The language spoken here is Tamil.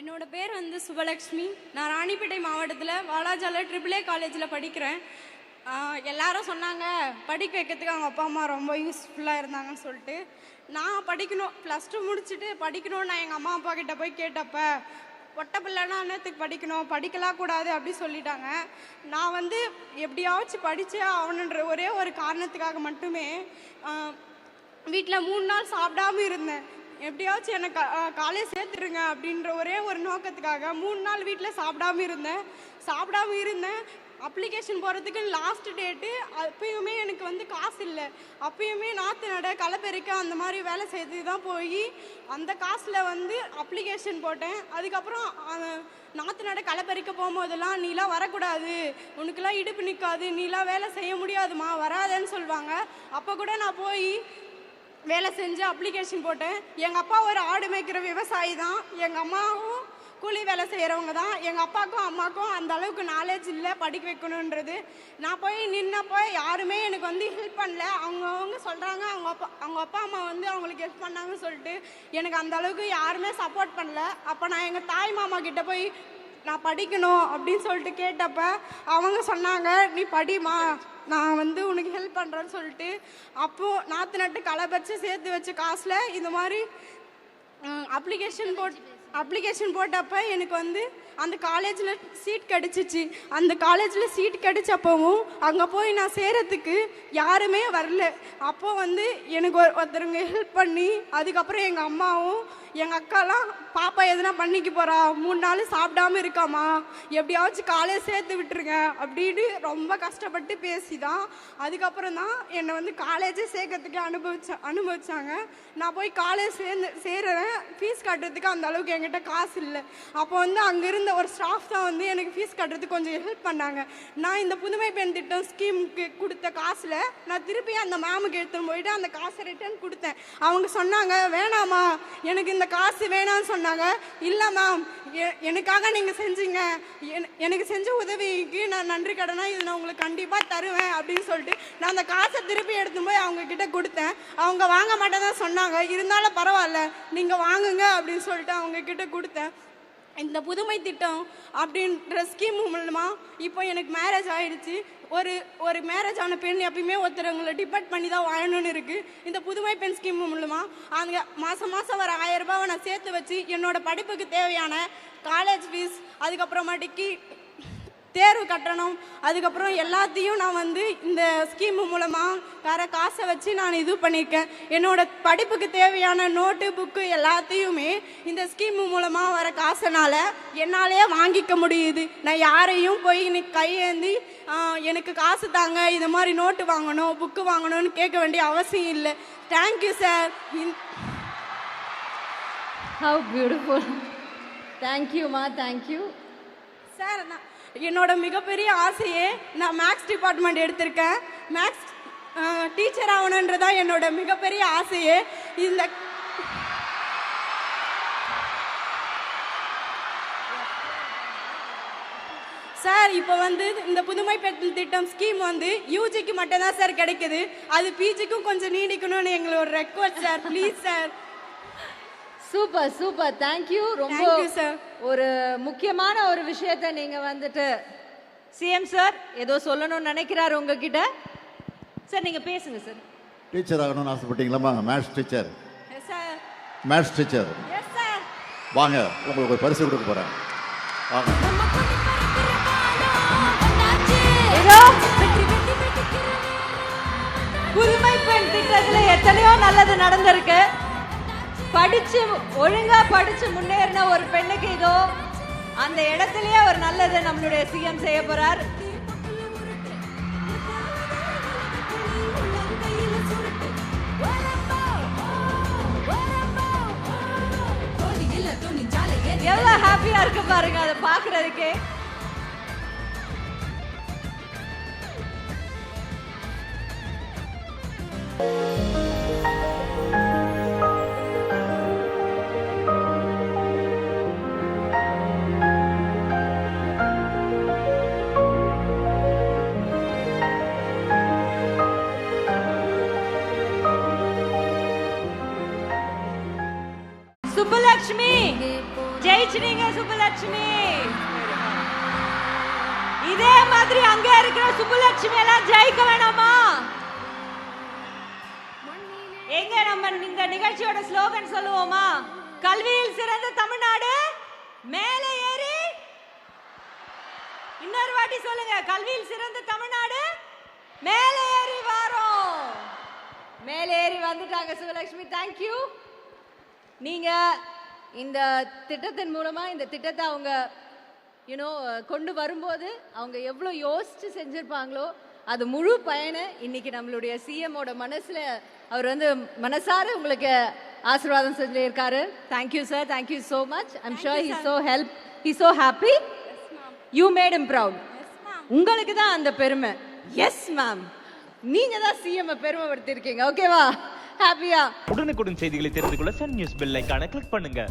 என்னோட பேர் வந்து சுபலக்ஷ்மி. நான் ராணிப்பேட்டை மாவட்டத்தில் வாலாஜால AAA காலேஜில் படிக்கிறேன். எல்லாரும் சொன்னாங்க படிக்க வைக்கிறதுக்கு அவங்க அப்பா அம்மா ரொம்ப யூஸ்ஃபுல்லாக இருந்தாங்கன்னு சொல்லிட்டு நான் படிக்கணும் +2 முடிச்சுட்டு படிக்கணும்னு நான் எங்கள் அம்மா அப்பா கிட்ட போய் கேட்டப்ப பொட்டை பிள்ளைனா என்னத்துக்கு படிக்கணும், படிக்கலாம் கூடாது அப்படி சொல்லிட்டாங்க. நான் வந்து எப்படியாச்சும் படித்தே ஆகணுன்ற ஒரே ஒரு காரணத்துக்காக மட்டுமே வீட்டில் 3 நாள் சாப்பிடாம இருந்தேன். எப்படியாச்சும் என்னை காலேஜ் சேர்த்துருங்க அப்படின்ற ஒரே ஒரு நோக்கத்துக்காக 3 நாள் வீட்டில் சாப்பிடாம இருந்தேன். அப்ளிகேஷன் போகிறதுக்கு லாஸ்ட் டேட்டு. அப்பயுமே எனக்கு வந்து காசு இல்லை. அப்பயுமே நாற்று நட களப்பெருக்க அந்த மாதிரி வேலை செய்து தான் போய் அந்த காசில் வந்து அப்ளிகேஷன் போட்டேன். அதுக்கப்புறம் நாற்று நட களப்பெருக்க போகும்போதெல்லாம் நீலாம் வரக்கூடாது, உனக்கெல்லாம் இடுப்பு நிற்காது, நீலாம் வேலை செய்ய முடியாதுமா, வராதேன்னு சொல்லுவாங்க. அப்போ கூட நான் போய் வேலை செஞ்சு அப்ளிகேஷன் போட்டேன். எங்கள் அப்பா ஒரு ஆடு மேய்க்கிற விவசாயி தான், எங்கள் அம்மாவும் கூலி வேலை செய்கிறவங்க தான். எங்கள் அப்பாவுக்கும் அம்மாவுக்கும் அந்த அளவுக்கு நாலேஜ் இல்லை படிக்க வைக்கணுன்றது. நான் போய் நின்னப்போ யாருமே எனக்கு வந்து ஹெல்ப் பண்ணல. அவங்க சொல்கிறாங்க அவங்க அப்பா அம்மா வந்து அவங்களுக்கு ஹெல்ப் பண்ணாங்கன்னு சொல்லிட்டு எனக்கு அந்த அளவுக்கு யாருமே சப்போர்ட் பண்ணல. அப்போ நான் எங்கள் தாய் மாமா கிட்டே போய் நான் படிக்கணும் அப்படின்னு சொல்லிட்டு கேட்டப்ப அவங்க சொன்னாங்க, நீ படிமா, நான் வந்து உனக்கு ஹெல்ப் பண்ணுறேன்னு சொல்லிட்டு அப்போது நாற்று நட்டு களை பறித்து சேர்த்து வச்ச காசில் இந்த மாதிரி அப்ளிகேஷன் போட்டப்போ எனக்கு வந்து அந்த காலேஜில் சீட் கிடச்சிச்சு. அந்த காலேஜில் சீட் கிடச்சப்பவும் அங்கே போய் நான் சேரத்துக்கு யாருமே வரல. அப்போது வந்து எனக்கு ஒருத்தருங்க ஹெல்ப் பண்ணி அதுக்கப்புறம் எங்கள் அம்மாவும் எங்கள் அக்காலாம் பாப்பா எதுனா பண்ணிக்க போகிறா, 3 நாள் சாப்பிடாம இருக்காமா, எப்படியாச்சும் காலேஜ் சேர்த்து விட்டுருங்க அப்படின்னு ரொம்ப கஷ்டப்பட்டு பேசி தான் அதுக்கப்புறம் தான் என்னை வந்து காலேஜே சேர்க்கறதுக்கு அனுபவிச்சாங்க. நான் போய் காலேஜ் சேர்றேன். ஃபீஸ் கட்டுறதுக்கு அந்த அளவுக்கு என்கிட்ட காசு இல்லை. அப்போ வந்து அங்கே இருந்த ஒரு ஸ்டாஃப் தான் வந்து எனக்கு ஃபீஸ் கட்டுறதுக்கு கொஞ்சம் ஹெல்ப் பண்ணாங்க. நான் இந்த புதுமை பெண் திட்டம் ஸ்கீமுக்கு கொடுத்த காசில் நான் திருப்பி அந்த மேமுக்கு எடுத்துன்னு போயிட்டு அந்த காசை ரிட்டர்ன் கொடுத்தேன். அவங்க சொன்னாங்க, வேணாமா, எனக்கு இந்த காசு வேணான்னு சொன்னாங்க. இல்லை மேம், எனக்காக நீங்கள் செஞ்சீங்க, எனக்கு செஞ்ச உதவிக்கு நான் நன்றி கடனா இது நான் உங்களுக்கு கண்டிப்பாக தருவேன் அப்படின்னு சொல்லிட்டு நான் அந்த காசை திருப்பி எடுத்து போய் அவங்கக்கிட்ட கொடுத்தேன். அவங்க வாங்க மாட்டேன் தான் சொன்னாங்க. இருந்தாலும் பரவாயில்ல, நீங்கள் வாங்குங்க அப்படின்னு சொல்லிட்டு அவங்கக்கிட்ட கொடுத்தேன். இந்த புதுமை திட்டம் அப்படின்ற ஸ்கீம் மூலமாக இப்போ எனக்கு மேரேஜ் ஆகிடுச்சு. ஒரு மேரேஜ் ஆன பெண் எப்பயுமே ஒருத்தரவங்களை டிபெண்ட் பண்ணி தான் வாழணும்னு இருக்குது. இந்த புதுமை பெண் ஸ்கீம் மூலமாக அங்கே மாதம் வர 1000 ரூபாவை நான் சேர்த்து வச்சு என்னோடய படிப்புக்கு தேவையான காலேஜ் ஃபீஸ், அதுக்கப்புறமாட்டிக்கு தேர்வு கட்டணம், அதுக்கப்புறம் எல்லாத்தையும் நான் வந்து இந்த ஸ்கீம் மூலமாக வர காசை வச்சு நான் இது பண்ணியிருக்கேன். என்னோடய படிப்புக்கு தேவையான நோட்டு புக்கு எல்லாத்தையுமே இந்த ஸ்கீம் மூலமாக வர காசனால் என்னாலே வாங்கிக்க முடியுது. நான் யாரையும் போய் இன்னைக்கு கையேந்தி எனக்கு காசு தாங்க, இது மாதிரி நோட்டு வாங்கணும், புக்கு வாங்கணும்னு கேட்க வேண்டிய அவசியம் இல்லை. Thank you sir. How beautiful. தேங்க்யூமா, தேங்க்யூ சார். என்னோட மிகப்பெரிய ஆசையே நான் மேக்ஸ் டிபார்ட்மெண்ட் எடுத்திருக்கேன். மேக்ஸ் டீச்சர் ஆகணுன்றதான் என்னோட மிகப்பெரிய ஆசையே. இந்த சார் இப்போ வந்து இந்த புதுமை பெண் திட்டம் ஸ்கீம் வந்து யூஜிக்கு மட்டும்தான் சார் கிடைக்குது. அது பிஜிக்கும் கொஞ்சம் நீடிக்கணும்னு எங்களோட request sir. Please sir. Super super, thank you. ரொம்ப ஒரு முக்கியமான ஒரு விஷயத்தை நீங்க வந்துட்டு சிஎம் சார் ஏதோ சொல்லணும்னு நினைக்கிறாரு உங்ககிட்ட. சார் நீங்க பேசுங்க சார். டீச்சர் ஆகணும்னு ஆசைப்பட்டீங்களா? Maths teacher. Yes sir. Maths teacher. Yes sir. வாங்க, உங்களுக்கு ஒரு பரிசு கொடுக்க போறேன். வாங்க. புதுமை பெண் திட்டத்துல எத்தனையோ நல்லது நடந்திருக்கு. ஒழுங்கா படிச்சு முன்னேறின ஒரு பெண்ணுக்கு இதோ அந்த இடத்துலயே ஒரு நல்லது நம்மளுடைய சிஎம் செய்ய போறார். எவ்வளவு ஹாப்பியா இருக்கு பாருங்க அதை பாக்குறதுக்கே. சுப்புலட்சுமி ஜெயிச்சிட்டீங்க. ஜெயிங்க சுப்புலட்சுமி. இதே மாதிரி அங்க இருக்கிற சுப்புலட்சுமி எல்லாம் ஜெயிக்க வேணாமா? எங்க நம்ம இந்த நிகழ்ச்சியோட ஸ்லோகன் சொல்லுவோமா? கல்வியில் சிறந்த தமிழ்நாடு மேலே ஏறி. இன்னொரு வாட்டி சொல்லுங்க. கல்வியில் சிறந்த தமிழ்நாடு மேலே ஏறி வாரோம். மேலே ஏறி வந்துட்டாங்க சுப்புலட்சுமி. தேங்க்யூ. நீங்க இந்த திட்டத்தின் மூலமா இந்த திட்டத்தை அவங்க கொண்டு வரும்போது அவங்க எவ்வளோ யோசிச்சு செஞ்சிருப்பாங்களோ அது முழு பயனை இன்னைக்கு நம்மளுடைய சிஎம்மோட மனசுல அவர் வந்து மனசார உங்களுக்கு ஆசீர்வாதம் செஞ்சிருக்காரு. Thank you sir. Thank you so much. I'm sure he so happy. You mat him proud. உங்களுக்கு தான் அந்த பெருமை. Yes ma'am. நீங்க தான் சிஎம் பெருமைப்படுத்திருக்கீங்க. ஓகேவா? ஹாப்பியா? உடனுக்குடன் செய்திகளை தெரிந்து கொள்ள சன் நியூஸ் பெல் ஐகானை கிளிக் பண்ணுங்க.